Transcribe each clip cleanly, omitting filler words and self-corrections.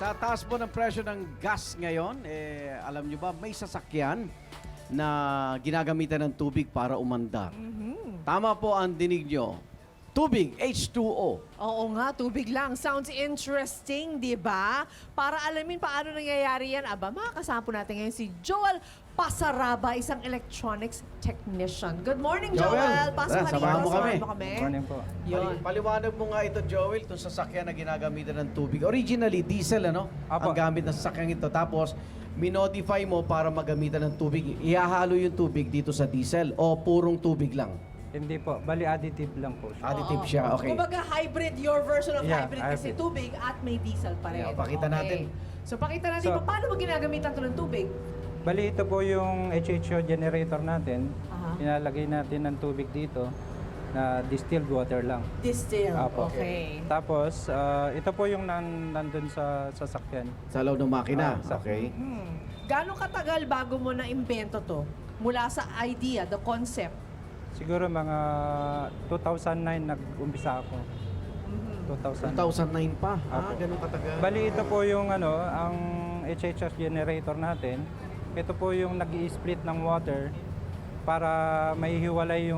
Sa taas po ng presyo ng gas ngayon, alam nyo ba, may sasakyan na ginagamitan ng tubig para umandar. Tama po ang dinig nyo. Tubig, H2O. Oo nga, tubig lang. Sounds interesting, di ba? Para alamin paano nangyayari yan, makakasama po natin ngayon si Joel Pasaraba, isang electronics technician. Good morning, Joel. Pasok ka samahan rito. mo kami. Good morning po. Yun. Paliwanag mo nga ito, Joel, itong sasakyan na ginagamitan ng tubig. Originally, diesel, ano? Apo. Ang gamit ng sasakyan ito. Tapos, minodify mo para magamitan ng tubig. Ihahalo yung tubig dito sa diesel o purong tubig lang? Hindi po, bali additive lang po siya. Additive Oo. siya, okay. Kumbaga hybrid, your version of Yeah, hybrid kasi hybrid. tubig at may diesel pa rin. Yeah, pakita natin. So pakita natin So- paano mo ginagamitan ito ng tubig. Bali ito po yung HHO generator natin. Aha. Inalagay natin ng tubig dito na distilled water lang. Distill. Apo. Okay. Tapos, ito po yung nandun sa sasakyan. Sa loob ng makina, Ah, okay. Gano'ng katagal bago mo na-invento to? Mula sa idea, the concept. Siguro mga 2009 nag-umpisa ako. 2009. 2009 pa. Apo. Ganun katagal. Bali ito po yung ang HHO generator natin. Ito po yung nag-i-split ng water para maihiwalay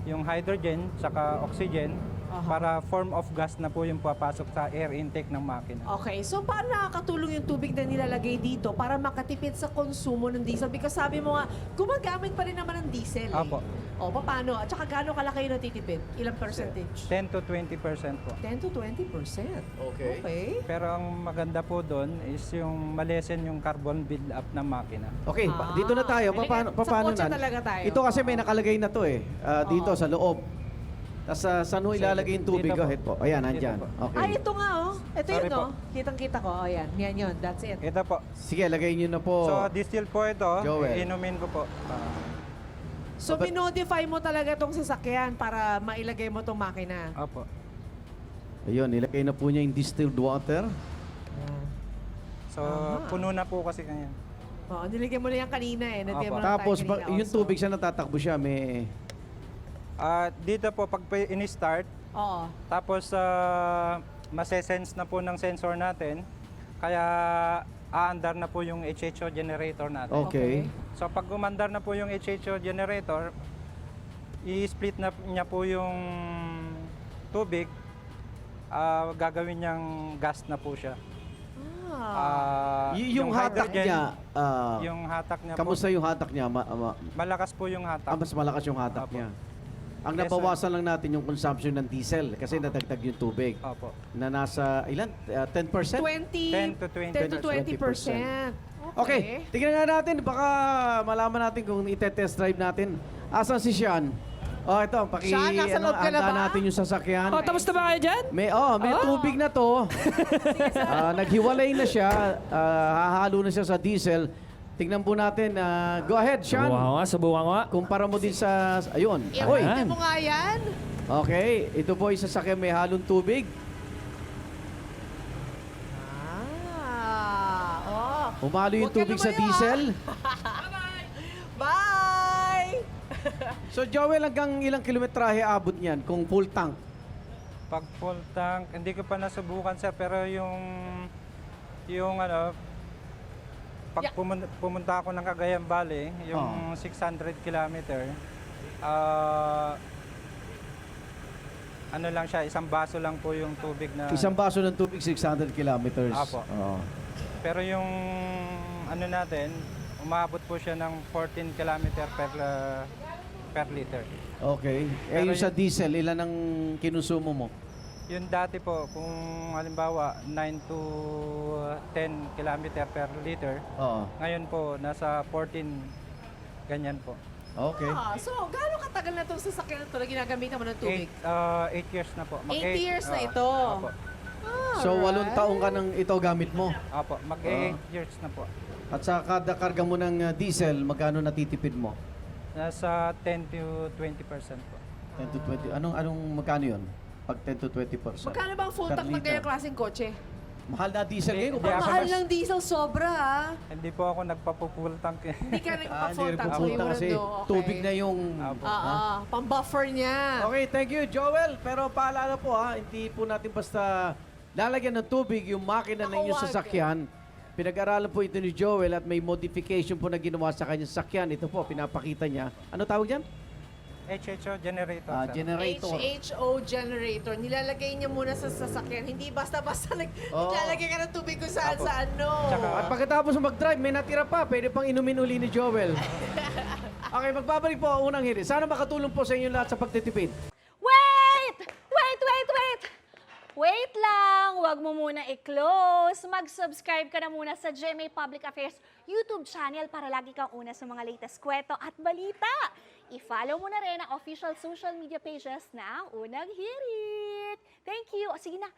yung hydrogen saka oxygen Aha. para form of gas na po yung papasok sa air intake ng makina. Okay, so paano nakakatulong yung tubig na nilalagay dito para makatipid sa konsumo ng diesel? Because sabi mo nga, gumagamit pa rin naman ng diesel. Apo. O, paano? At saka gaano kalaki yung natitipid? Ilang percentage? 10 to 20% po. 10 to 20%. Okay. Okay. Pero ang maganda po doon is yung malesen yung carbon build-up ng makina. Okay, Ah. dito na tayo. Sa Paano kotse na? talaga tayo. Ito kasi may nakalagay na to dito Oo. sa loob. Tapos saan ho ilalagay yung tubig? Dito Go ahead po. Ayan, Dito nandyan. po. Okay. Ay, ito nga oh. Ito Sorry yun po. oh. Kitang-kita ko. Oh, yan. Yan yun. That's it. Ito po. Sige, lagay nyo na po. So, distill po ito. Joel. Inumin ko po. So, But- minodify mo talaga tong sasakyan para mailagay mo tong makina. Opo. Ayun, nilagay na po niya yung distilled water. So, Aha. puno na po kasi kanya. Oo, niligyan mo na yan kanina eh. Nilagyan mo Apo. na tayo Tapos, kanina yung also. tubig siya natatakbo siya, may... Dito po, pag in-start, Oo. tapos masesense na po ng sensor natin, kaya aandar na po yung HHO generator natin. Okay. So, pag umandar na po yung HHO generator, i-split na niya po yung tubig, gagawin niyang gas na po siya. yung hatak hydrogen, niya, yung hatak niya kamusta po, yung hatak niya? malakas po yung hatak. Mas malakas yung hatak Apo. niya. Ang Yes, nabawasan lang natin yung consumption ng diesel kasi nadagdag yung tubig Opo. na nasa ilan? 10%? 10 to 20. 10 to 20%. Okay, tingnan nga natin. Baka malaman natin kung ite-test drive natin. Asan si Sean? Oh, ito. Sean, nasa loob ka na handa ba? natin yung sasakyan. Oh, tapos na ba kayo dyan? May tubig na to. Naghiwalay na siya. Hahalo na siya sa diesel. Tingnan po natin. Go ahead, Sean. Subukan ko nga. Kumpara mo din sa... Ayun. Oy. Iyan mo nga yan. Okay. Ito po yung sasakyan may halong tubig. Umalo yung Huwag ka tubig sa lumayo, diesel. Bye! So, Joel, hanggang ilang kilometrahe abot niyan kung full tank? Pag full tank, hindi ko pa nasubukan sir, pero yung pag Yeah. pumunta ako ng Cagayan Valley, yung 600 kilometer, ano lang siya, isang baso lang po yung tubig na... Isang baso ng tubig, 600 kilometers. Apo. Oo. Pero yung ano natin, umabot po siya ng 14 kilometer per liter. Okay. Pero Yung sa diesel, ilan ang kinusumo mo? Yung dati po, kung halimbawa 9 to 10 kilometer per liter, Oo. ngayon po nasa 14 ganyan po. Okay. So, gaano katagal na itong sasakyan na ito na ginagamitan mo ng tubig? 8 years na po. 8 years na ito. Opo. So, 8 taong ka nang ito gamit mo. Opo, mag-8 years na po. At sa kada karga mo ng diesel, magkano natitipid mo? Nasa 10 to 20% po. 10 to 20. Anong magkano yun? Pag 10 to 20%. Magkano ba ang full Per tank ng liter. ganyang klaseng kotse? Mahal na diesel ngayon. Hindi Ang ako mahal mas- ng diesel sobra ah. Hindi po ako nagpapupull tank eh. Hindi ka Hindi nagpa-full rin tank. so pupunta you kasi wouldn't know. Okay. tubig na yung... Apo. Pang-buffer niya. Okay, thank you, Joel. Pero paalala po ha, hindi po natin basta lalagyan ng tubig yung makina ng inyong Nakawag. sasakyan. Pinag-aralan po ito ni Joel at may modification po na ginawa sa kanyang sasakyan. Ito po, pinapakita niya. Ano tawag dyan? HHO generator, sir. Generator. HHO generator. Nilalagay niya muna sa sasakyan. Hindi basta-basta Oo. nilalagay ka ng tubig kung saan Apo. sa ano. Tsaka- At pagkatapos mag-drive, may natira pa. Pwede pang inumin uli ni Joel. Okay, magbabalik po ang unang hirit. Sana makatulong po sa inyo lahat sa pagtitipid. Wait! Wait, wait, wait! Wait lang! Huwag mo muna i-close. Mag-subscribe ka na muna sa GMA Public Affairs YouTube channel para lagi kang una sa mga latest kwento at balita. I-follow mo na rin ang official social media pages ng Unang Hirit. Thank you. O sige na,